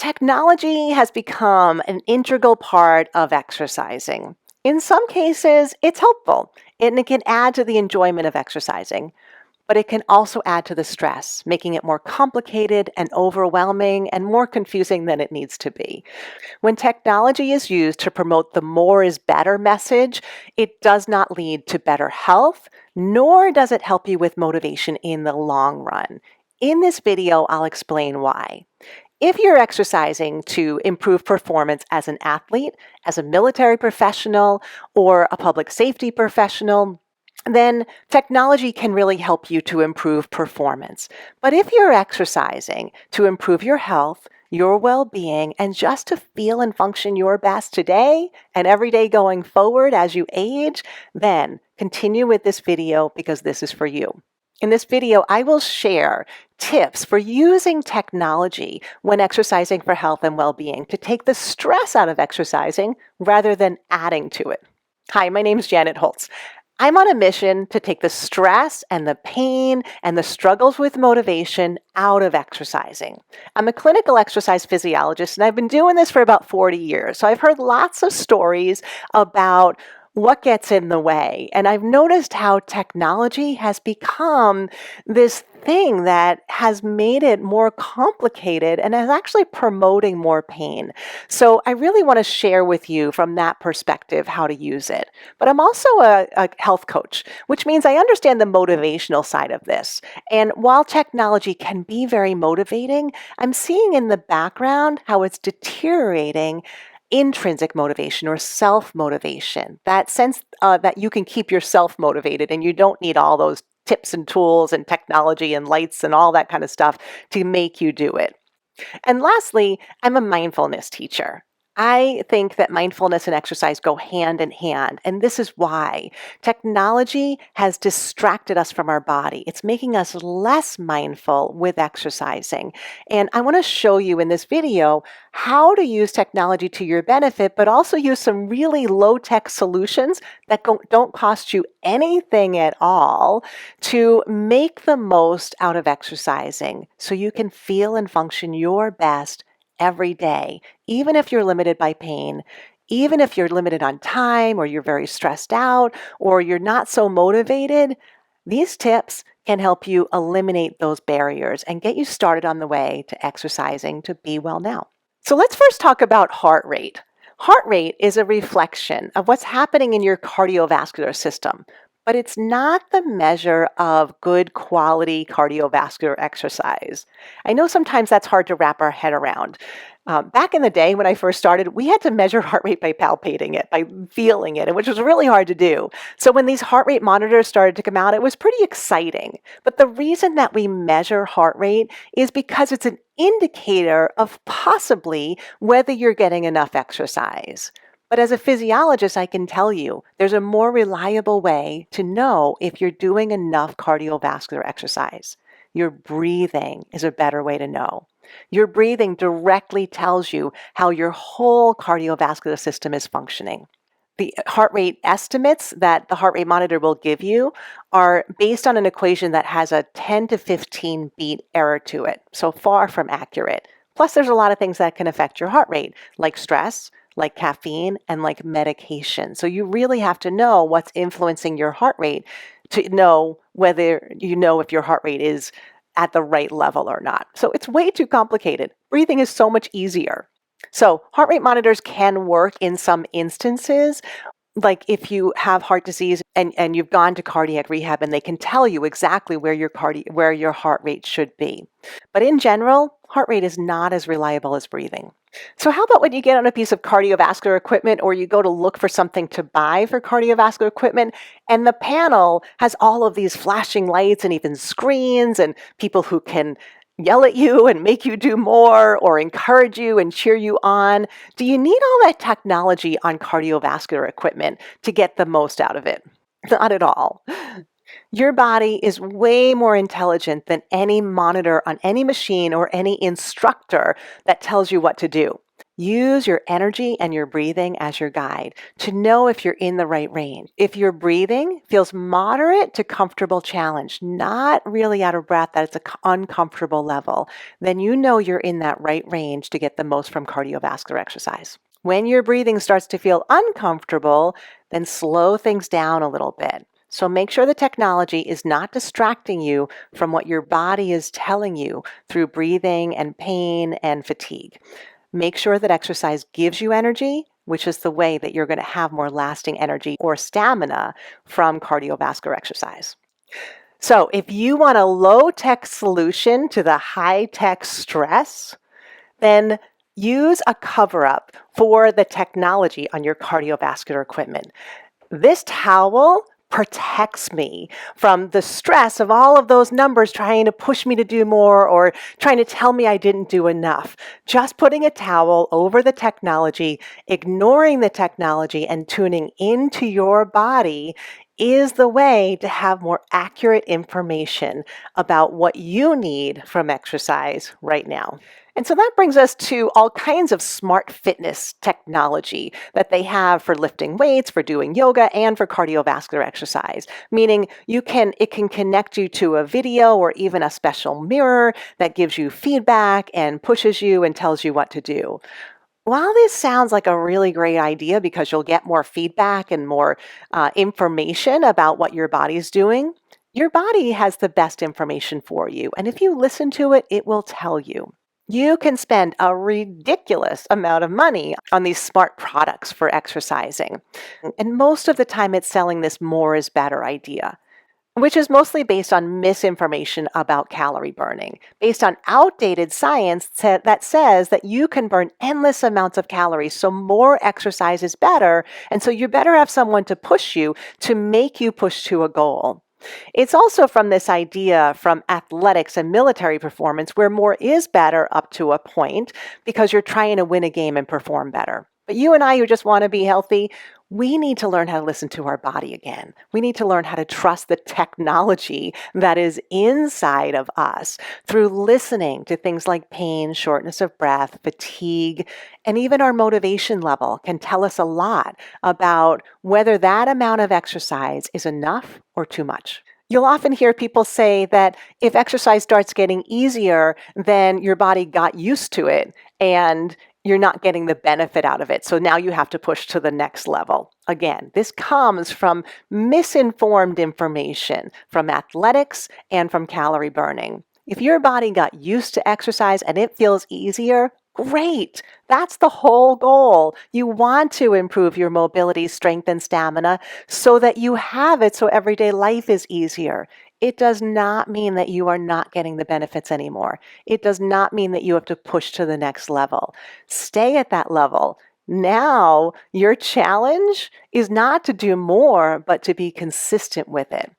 Technology has become an integral part of exercising. In some cases, it's helpful and it can add to the enjoyment of exercising, but it can also add to the stress, making it more complicated and overwhelming and more confusing than it needs to be. When technology is used to promote the more is better message, it does not lead to better health, nor does it help you with motivation in the long run. In this video, I'll explain why. If you're exercising to improve performance as an athlete, as a military professional, or a public safety professional, then technology can really help you to improve performance. But if you're exercising to improve your health, your well-being, and just to feel and function your best today and every day going forward as you age, then continue with this video because this is for you. In this video, I will share tips for using technology when exercising for health and well-being to take the stress out of exercising rather than adding to it. Hi, my name is Janet Holtz. I'm on a mission to take the stress and the pain and the struggles with motivation out of exercising. I'm a clinical exercise physiologist, and I've been doing this for about 40 years. So I've heard lots of stories about what gets in the way. And I've noticed how technology has become this thing that has made it more complicated and is actually promoting more pain. So I really want to share with you from that perspective how to use it. But I'm also a health coach, which means I understand the motivational side of this. And while technology can be very motivating, I'm seeing in the background how it's deteriorating intrinsic motivation or self-motivation, that sense that you can keep yourself motivated and you don't need all those tips and tools and technology and lights and all that kind of stuff to make you do it. And lastly, I'm a mindfulness teacher. I think that mindfulness and exercise go hand in hand, and this is why. Technology has distracted us from our body. It's making us less mindful with exercising. And I want to show you in this video how to use technology to your benefit, but also use some really low-tech solutions that don't cost you anything at all to make the most out of exercising so you can feel and function your best every day, even if you're limited by pain, even if you're limited on time or you're very stressed out or you're not so motivated. These tips can help you eliminate those barriers and get you started on the way to exercising to be well now. So let's first talk about heart rate. Heart rate is a reflection of what's happening in your cardiovascular system, but it's not the measure of good quality cardiovascular exercise. I know sometimes that's hard to wrap our head around. Back in the day when I first started, we had to measure heart rate by palpating it, by feeling it, which was really hard to do. So when these heart rate monitors started to come out, it was pretty exciting. But the reason that we measure heart rate is because it's an indicator of possibly whether you're getting enough exercise. But as a physiologist, I can tell you there's a more reliable way to know if you're doing enough cardiovascular exercise. Your breathing is a better way to know. Your breathing directly tells you how your whole cardiovascular system is functioning. The heart rate estimates that the heart rate monitor will give you are based on an equation that has a 10 to 15 beat error to it, so far from accurate. Plus, there's a lot of things that can affect your heart rate, like stress, like caffeine, and like medication. So you really have to know what's influencing your heart rate to know whether you know if your heart rate is at the right level or not. So it's way too complicated. Breathing is so much easier. So heart rate monitors can work in some instances, like if you have heart disease and you've gone to cardiac rehab and they can tell you exactly where your heart rate should be. But in general, heart rate is not as reliable as breathing. So how about when you get on a piece of cardiovascular equipment or you go to look for something to buy for cardiovascular equipment and the panel has all of these flashing lights and even screens and people who can yell at you and make you do more or encourage you and cheer you on? Do you need all that technology on cardiovascular equipment to get the most out of it? Not at all. Your body is way more intelligent than any monitor on any machine or any instructor that tells you what to do. Use your energy and your breathing as your guide to know if you're in the right range. If your breathing feels moderate to comfortable challenge, not really out of breath, that it's an uncomfortable level, then you know you're in that right range to get the most from cardiovascular exercise. When your breathing starts to feel uncomfortable, then slow things down a little bit. So make sure the technology is not distracting you from what your body is telling you through breathing and pain and fatigue. Make sure that exercise gives you energy, which is the way that you're going to have more lasting energy or stamina from cardiovascular exercise. So, if you want a low-tech solution to the high-tech stress, then use a cover-up for the technology on your cardiovascular equipment. This towel protects me from the stress of all of those numbers trying to push me to do more or trying to tell me I didn't do enough. Just putting a towel over the technology, ignoring the technology, and tuning into your body is the way to have more accurate information about what you need from exercise right now. And so that brings us to all kinds of smart fitness technology that they have for lifting weights, for doing yoga, and for cardiovascular exercise. Meaning it can connect you to a video or even a special mirror that gives you feedback and pushes you and tells you what to do. While this sounds like a really great idea because you'll get more feedback and more information about what your body's doing, your body has the best information for you. And if you listen to it, it will tell you. You can spend a ridiculous amount of money on these smart products for exercising. And most of the time, it's selling this more is better idea, which is mostly based on misinformation about calorie burning, based on outdated science that says that you can burn endless amounts of calories, so more exercise is better, and so you better have someone to push you to make you push to a goal. It's also from this idea from athletics and military performance where more is better up to a point because you're trying to win a game and perform better. But you and I who just want to be healthy, we need to learn how to listen to our body again. We need to learn how to trust the technology that is inside of us through listening to things like pain, shortness of breath, fatigue, and even our motivation level can tell us a lot about whether that amount of exercise is enough or too much. You'll often hear people say that if exercise starts getting easier, then your body got used to it and you're not getting the benefit out of it. So now you have to push to the next level. Again, this comes from misinformed information from athletics and from calorie burning. If your body got used to exercise and it feels easier, great. That's the whole goal. You want to improve your mobility, strength, and stamina so that you have it so everyday life is easier. It does not mean that you are not getting the benefits anymore. It does not mean that you have to push to the next level. Stay at that level. Now, your challenge is not to do more, but to be consistent with it.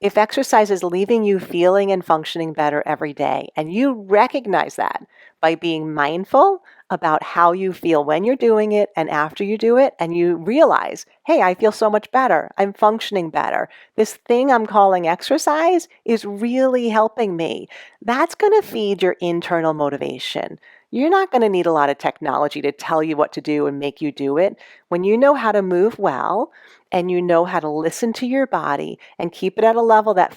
If exercise is leaving you feeling and functioning better every day, and you recognize that by being mindful about how you feel when you're doing it and after you do it, and you realize, hey, I feel so much better. I'm functioning better. This thing I'm calling exercise is really helping me. That's going to feed your internal motivation. You're not going to need a lot of technology to tell you what to do and make you do it. When you know how to move well and you know how to listen to your body and keep it at a level that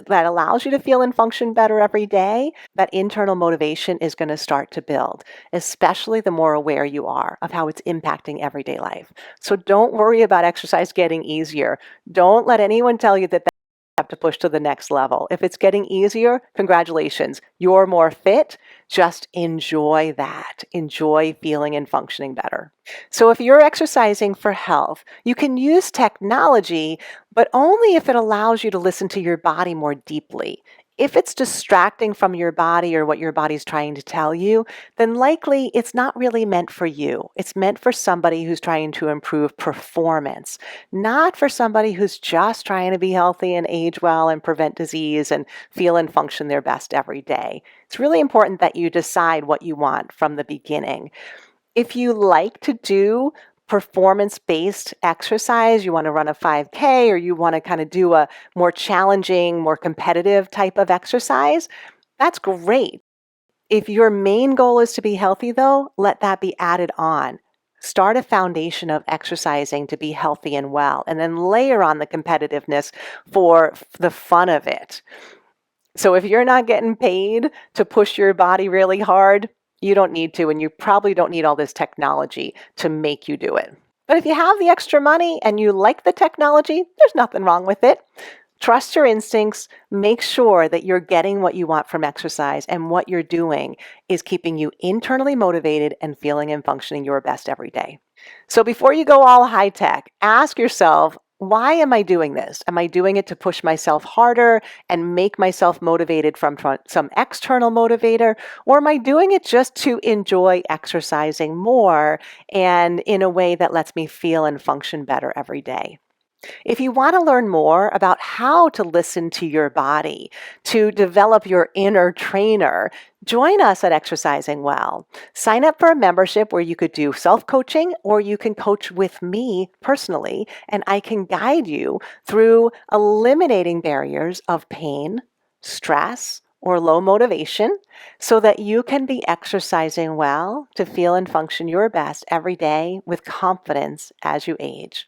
allows you to feel and function better every day, that internal motivation is going to start to build, especially the more aware you are of how it's impacting everyday life. So don't worry about exercise getting easier. Don't let anyone tell you that have to push to the next level. If it's getting easier, congratulations. You're more fit. Just enjoy that. Enjoy feeling and functioning better. So if you're exercising for health, you can use technology, but only if it allows you to listen to your body more deeply. If it's distracting from your body or what your body's trying to tell you, then likely it's not really meant for you. It's meant for somebody who's trying to improve performance, not for somebody who's just trying to be healthy and age well and prevent disease and feel and function their best every day. It's really important that you decide what you want from the beginning. If you like to do performance-based exercise, you want to run a 5K or you want to kind of do a more challenging, more competitive type of exercise, that's great. If your main goal is to be healthy, though, let that be added on. Start a foundation of exercising to be healthy and well, and then layer on the competitiveness for the fun of it. So if you're not getting paid to push your body really hard, you don't need to, and you probably don't need all this technology to make you do it. But if you have the extra money and you like the technology, there's nothing wrong with it. Trust your instincts. Make sure that you're getting what you want from exercise, and what you're doing is keeping you internally motivated and feeling and functioning your best every day. So before you go all high tech, ask yourself, why am I doing this? Am I doing it to push myself harder and make myself motivated from some external motivator? Or am I doing it just to enjoy exercising more and in a way that lets me feel and function better every day? If you want to learn more about how to listen to your body, to develop your inner trainer, join us at Exercising Well. Sign up for a membership where you could do self-coaching, or you can coach with me personally, and I can guide you through eliminating barriers of pain, stress, or low motivation so that you can be exercising well to feel and function your best every day with confidence as you age.